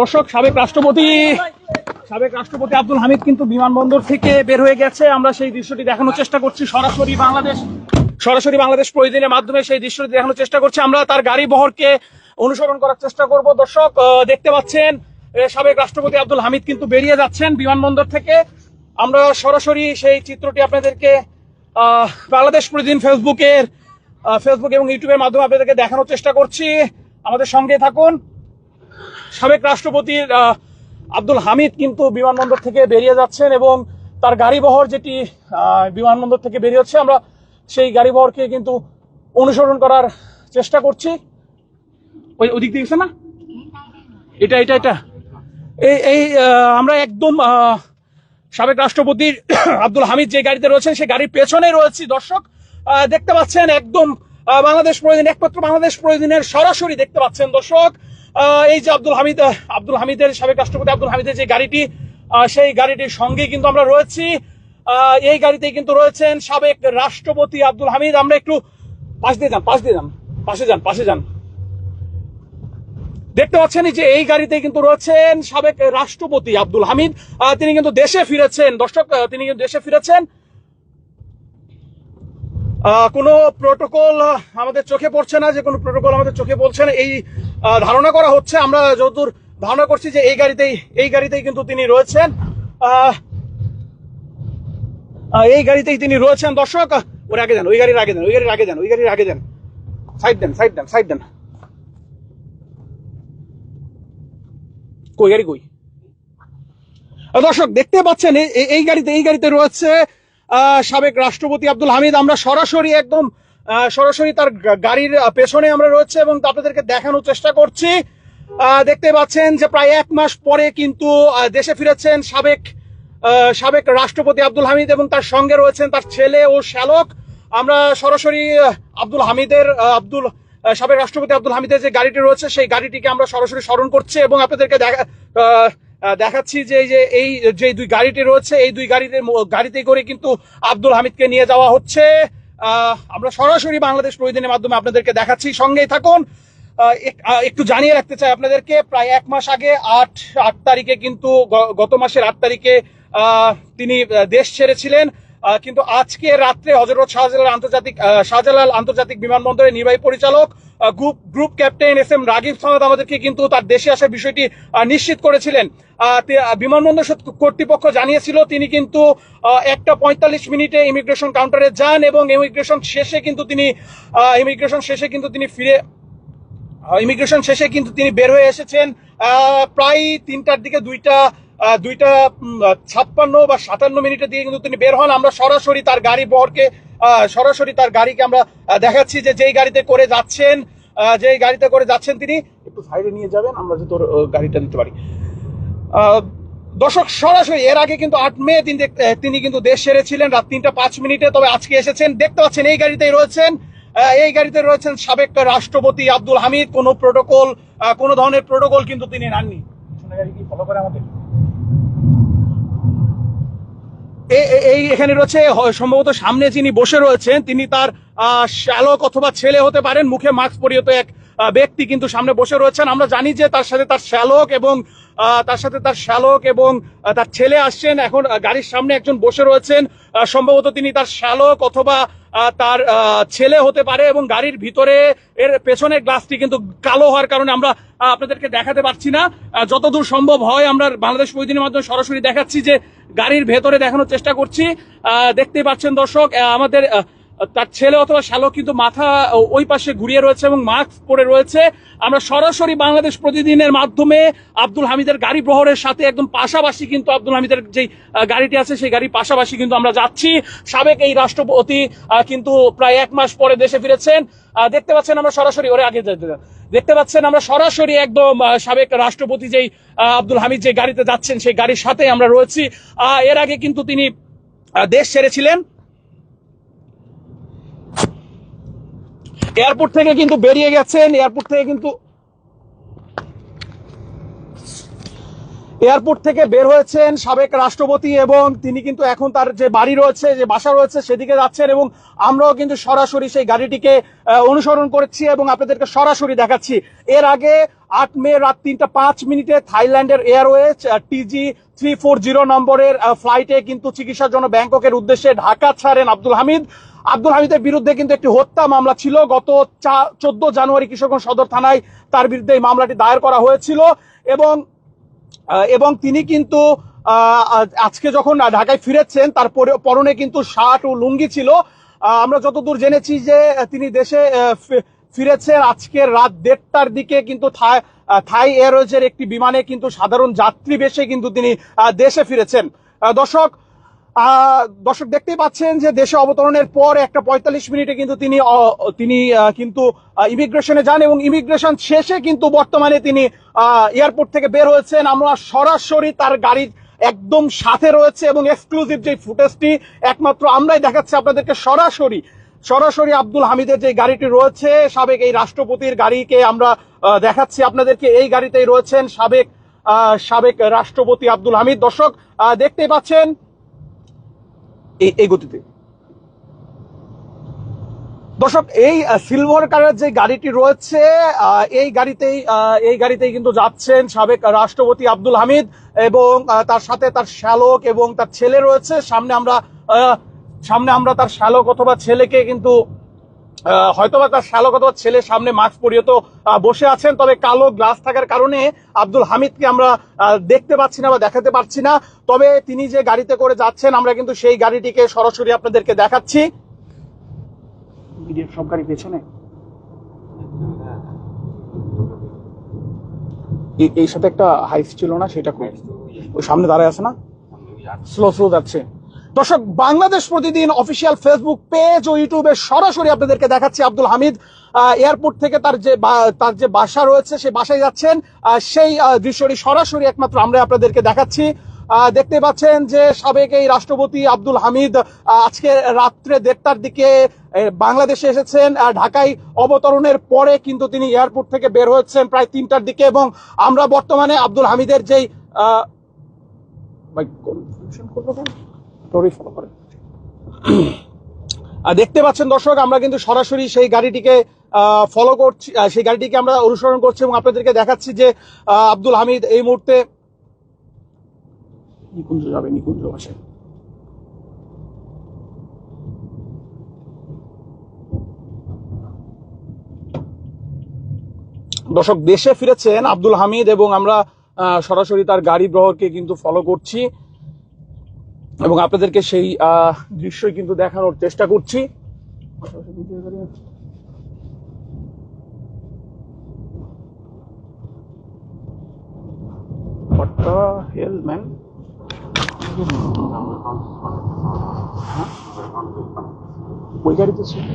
দর্শক, সাবেক রাষ্ট্রপতি আব্দুল হামিদ কিন্তু বিমানবন্দর থেকে বের হয়ে গেছে। আমরা সেই দৃশ্যটি দেখানোর চেষ্টা করছি সরাসরি বাংলাদেশ প্রতিদিনের মাধ্যমে সেই দৃশ্যটি দেখানোর চেষ্টা করছি। আমরা তার গাড়ি বহরকে অনুসরণ করার চেষ্টা করব। দর্শক, দেখতে পাচ্ছেন সাবেক রাষ্ট্রপতি আব্দুল হামিদ কিন্তু বেরিয়ে যাচ্ছেন বিমানবন্দর থেকে। আমরা সরাসরি সেই চিত্রটি আপনাদেরকে বাংলাদেশ প্রতিদিন ফেসবুক এবং ইউটিউবের মাধ্যমে আপনাদেরকে দেখানোর চেষ্টা করছি। আমাদের সঙ্গে থাকুন। সাবেক রাষ্ট্রপতি আব্দুল হামিদ কিন্তু বিমানবন্দর থেকে বেরিয়ে যাচ্ছেন এবং তার গাড়ি বহর যেটি বিমানবন্দর থেকে বেরিয়ে হচ্ছে, আমরা সেই গাড়ি বহরকে কিন্তু অনুসরণ করার চেষ্টা করছি। ওই দিক দিয়ে গেছে না, এটা এই আমরা একদম সাবেক রাষ্ট্রপতি আব্দুল হামিদ যে গাড়িতে রয়েছেন সেই গাড়ির পেছনে রয়েছি। দর্শক, দেখতে পাচ্ছেন একদম বাংলাদেশ প্রতিদিন, একমাত্র বাংলাদেশ প্রতিদিনের সরাসরি দেখতে পাচ্ছেন। দর্শক, এই যে আব্দুল হামিদের সাবেক রাষ্ট্রপতি আব্দুল হামিদের যে গাড়িটি, সেই গাড়িটির সঙ্গে কিন্তু আমরা রয়েছি। এই গাড়িতে কিন্তু রয়েছেন সাবেক রাষ্ট্রপতি আব্দুল হামিদ। আমরা একটু পাশে যান। দেখতে পাচ্ছেন যে এই গাড়িতে কিন্তু রয়েছেন সাবেক রাষ্ট্রপতি আব্দুল হামিদ। তিনি কিন্তু দেশে ফিরেছেন। দর্শক, তিনি কিন্তু দেশে ফিরেছেন। কোনো প্রোটোকল আমাদের চোখে পড়ছে না, এই ধারণা করা হচ্ছে। আমরা যতদূর ধারণা করছি যে এই গাড়িতেই কিন্তু তিনি রয়েছেন। দর্শক, ওই গাড়ির আগে দেন। সাইড দেন। কই দর্শক, দেখতে পাচ্ছেন এই গাড়িতে রয়েছে সাবেক রাষ্ট্রপতি আব্দুল হামিদ। আমরা সরাসরি তার গাড়ির পেছনে আমরা রয়েছে এবং আপনাদেরকে দেখানোর চেষ্টা করছি। দেখতে পাচ্ছেন যে প্রায় 1 মাস পরে কিন্তু দেশে ফিরেছেন সাবেক রাষ্ট্রপতি আব্দুল হামিদ এবং তার সঙ্গে রয়েছেন তার ছেলে ও শ্যালক। আমরা সরাসরি সাবেক রাষ্ট্রপতি আব্দুল হামিদের যে গাড়িটি রয়েছে সেই গাড়িটিকে আমরা সরাসরি স্মরণ করছি এবং আপনাদেরকে দেখাচ্ছি যে এই যে দুই গাড়িটি রয়েছে, এই দুই গাড়িতে করে কিন্তু আব্দুল হামিদকে নিয়ে যাওয়া হচ্ছে। আমরা সরাসরি বাংলাদেশ প্রতিদিনের মাধ্যমে আপনাদেরকে দেখাচ্ছি, সঙ্গেই থাকুন। একটু জানিয়ে রাখতে চাই আপনাদেরকে, প্রায় 1 মাস আগে 8 তারিখে কিন্তু গত মাসের 8 তারিখে তিনি দেশ ছেড়েছিলেন। কিন্তু আজকে রাত্রে হযরত শাহজালাল আন্তর্জাতিক বিমানবন্দরের নির্বাহী পরিচালক group captain S M Ragib Samad আমাদেরকে কিন্তু তার দেশে আসার বিষয়টি নিশ্চিত করেছিলেন। বিমানবন্দর কর্তৃপক্ষ জানিয়েছিল তিনি কিন্তু 1:45 মিনিটে ইমিগ্রেশন কাউন্টারে যান এবং ইমিগ্রেশন শেষে কিন্তু তিনি বের হয়ে এসেছেন প্রায় 3টার দিকে। 2:56 বা 57 মিনিটের দিকে কিন্তু তিনি বের হন। আমরা সরাসরি তার গাড়িকে আমরা দেখাচ্ছি যে যেই গাড়িতে করে যাচ্ছেন তিনি একটু সাইডে নিয়ে যাবেন, আমরা যে তোর গাড়িটা দিতে পারি। দর্শক, সরাসরি এর আগে কিন্তু 8 মে তিনি কিন্তু দেশ ছেড়েছিলেন রাত 3:05 মিনিটে। তবে আজকে এসেছেন। দেখতে পাচ্ছেন এই গাড়িতে রয়েছেন সাবেক রাষ্ট্রপতি আব্দুল হামিদ। কোনো ধরনের প্রোটোকল কিন্তু তিনি নেননি। ফলো করে আমাদের এখানে রয়েছে সম্ভবত সামনে যিনি বসে রয়েছেন তিনি তার শ্যালক অথবা ছেলে হতে পারেন। মুখে মাস্ক পরিহিত এক ব্যক্তি কিন্তু সামনে বসে রয়েছেন। আমরা জানি যে তার সাথে তার শ্যালক এবং তার ছেলে আসছেন। এখন গাড়ির সামনে একজন বসে রয়েছেন, সম্ভবত তিনি তার শ্যালক অথবা তার ছেলে হতে পারে এবং গাড়ির ভিতরে এর পেছনের গ্লাসটি কিন্তু কালো হওয়ার কারণে আমরা আপনাদেরকে দেখাতে পারছি না। যতদূর সম্ভব হয় আমরা বাংলাদেশ প্রতিদিনের মাধ্যমে সরাসরি দেখাচ্ছি, যে গাড়ির ভেতরে দেখানোর চেষ্টা করছি। দেখতে পাচ্ছেন দর্শক, আমাদের তার ছেলে অথবা শ্যালক কিন্তু মাথা ওই পাশে ঘুরিয়ে রয়েছে এবং মাস্ক পরে রয়েছে। আমরা সরাসরি বাংলাদেশ প্রতিদিনের মাধ্যমে আব্দুল হামিদের গাড়ি বহরের সাথে একদম পাশাপাশি কিন্তু আব্দুল হামিদের যে গাড়িটি আছে সেই গাড়ির পাশাপাশি কিন্তু আমরা যাচ্ছি। সাবেক এই রাষ্ট্রপতি কিন্তু প্রায় 1 মাস পরে দেশে ফিরেছেন। দেখতে পাচ্ছেন আমরা সরাসরি আমরা সরাসরি একদম সাবেক রাষ্ট্রপতি যেই আব্দুল হামিদ যে গাড়িতে যাচ্ছেন সেই গাড়ির সাথে আমরা রয়েছি। এর আগে কিন্তু তিনি দেশ ছেড়েছিলেন। এয়ারপোর্ট থেকে কিন্তু বেরিয়ে গেছেন। এয়ারপোর্ট থেকে বের হয়েছেন সাবেক রাষ্ট্রপতি এবং তিনি কিন্তু এখন তার যে বাড়ি রয়েছে, যে বাসা রয়েছে, সেদিকে যাচ্ছেন এবং আমরাও কিন্তু সরাসরি সেই গাড়িটিকে অনুসরণ করছি এবং আপনাদেরকে সরাসরি দেখাচ্ছি। এর আগে 8 মে রাত 3:05 থাইল্যান্ডের এয়ারওয়েজ TG340 নম্বরের ফ্লাইটে কিন্তু চিকিৎসার জন্য ব্যাংককের উদ্দেশ্যে ঢাকা ছাড়েন আব্দুল হামিদ। আব্দুল হামিদের বিরুদ্ধে কিন্তু একটি হত্যা মামলা ছিল। গত 14 জানুয়ারি কিশোরগঞ্জ সদর থানায় তার বিরুদ্ধে এই মামলাটি দায়ের করা হয়েছিল এবং তিনি কিন্তু আজকে যখন ঢাকায় ফিরেছেন তার পরনে কিন্তু শার্ট ও লুঙ্গি ছিল। আমরা যতদূর জেনেছি যে তিনি দেশে ফিরেছেন আজকের রাত 1:30টার দিকে, কিন্তু থাই এয়ারওয়েজের একটি বিমানে কিন্তু সাধারণ যাত্রী বেশে কিন্তু তিনি দেশে ফিরেছেন। দর্শক দেখতেই পাচ্ছেন যে দেশে অবতরণের পর 1:45 মিনিটে কিন্তু তিনি কিন্তু ইমিগ্রেশনে যান এবং ইমিগ্রেশন শেষে কিন্তু বর্তমানে তিনি এয়ারপোর্ট থেকে বের হয়েছেন। আমরা সরাসরি তার গাড়ির একদম সাথে রয়েছে এবং এক্সক্লুসিভ যে ফুটেজটি একমাত্র আমরাই দেখাচ্ছি আপনাদেরকে সরাসরি আব্দুল হামিদের যে গাড়িটি রয়েছে, সাবেক এই রাষ্ট্রপতির গাড়িকে আমরা দেখাচ্ছি আপনাদেরকে। এই গাড়িতেই রয়েছেন সাবেক রাষ্ট্রপতি আব্দুল হামিদ। দর্শক দেখতেই পাচ্ছেন এই গতিতে। দর্শক এই সিলভার কালারের যে গাড়িটি রয়েছে এই গাড়িতেই কিন্তু যাচ্ছেন সাবেক রাষ্ট্রপতি আব্দুল হামিদ এবং তার সাথে তার শ্যালক এবং তার ছেলে রয়েছে। সামনে আমরা তার শ্যালক অথবা ছেলেকে কিন্তু হয়তোবা তার শ্যালক অথবা ছেলে সামনে মাস্ক পরিয়ে তো বসে আছেন, তবে কালো গ্লাস থাকার কারণে আব্দুল হামিদকে আমরা দেখতে পাচ্ছি না বা দেখাতে পারছি না। তবে তিনি যে গাড়িতে করে যাচ্ছেন আমরা কিন্তু সেই গাড়িটিকে সরাসরি আপনাদেরকে দেখাচ্ছি। সব গাড়ি পেছনে এই সাথে একটা হাইস ছিল না, সেটা ওই সামনে দাঁড়ায় আছে না, স্লো যাচ্ছে। দর্শক বাংলাদেশ প্রতিদিন অফিসিয়াল ফেসবুক পেজ ও ইউটিউবে সরাসরি আপনাদেরকে দেখাচ্ছি আব্দুল হামিদ এয়ারপোর্ট থেকে তার যে বাসা রয়েছে সেই বাসায় যাচ্ছেন। সেই দৃশ্যটি সরাসরি একমাত্র আমরা আপনাদেরকে দেখাচ্ছি। দেখতে পাচ্ছেন যে সাবেক এই রাষ্ট্রপতি আব্দুল হামিদ আজকে রাত্রে 1:30টার দিকে বাংলাদেশে এসেছেন। ঢাকায় অবতরণের পরে কিন্তু তিনি এয়ারপোর্ট থেকে বের হয়েছেন প্রায় 3টার দিকে এবং আমরা বর্তমানে আব্দুল হামিদের যেই দেখতে পাচ্ছেন দর্শক, আমরা কিন্তু সরাসরি সেই গাড়িটিকে ফলো করছি, সেই গাড়িটিকে আমরা অনুসরণ করছি এবং আপনাদেরকে দেখাচ্ছি যে আব্দুল হামিদ এই মুহূর্তে নিকুঞ্জ বাসে। দর্শক দেশে ফিরেছেন আব্দুল হামিদ এবং আমরা সরাসরি তার গাড়ি বহরকে কিন্তু ফলো করছি এবং আপনাদেরকে সেই দৃশ্যই কিন্তু দেখানোর চেষ্টা করছি। What the hell, man? ওই গাড়িতে ছিল।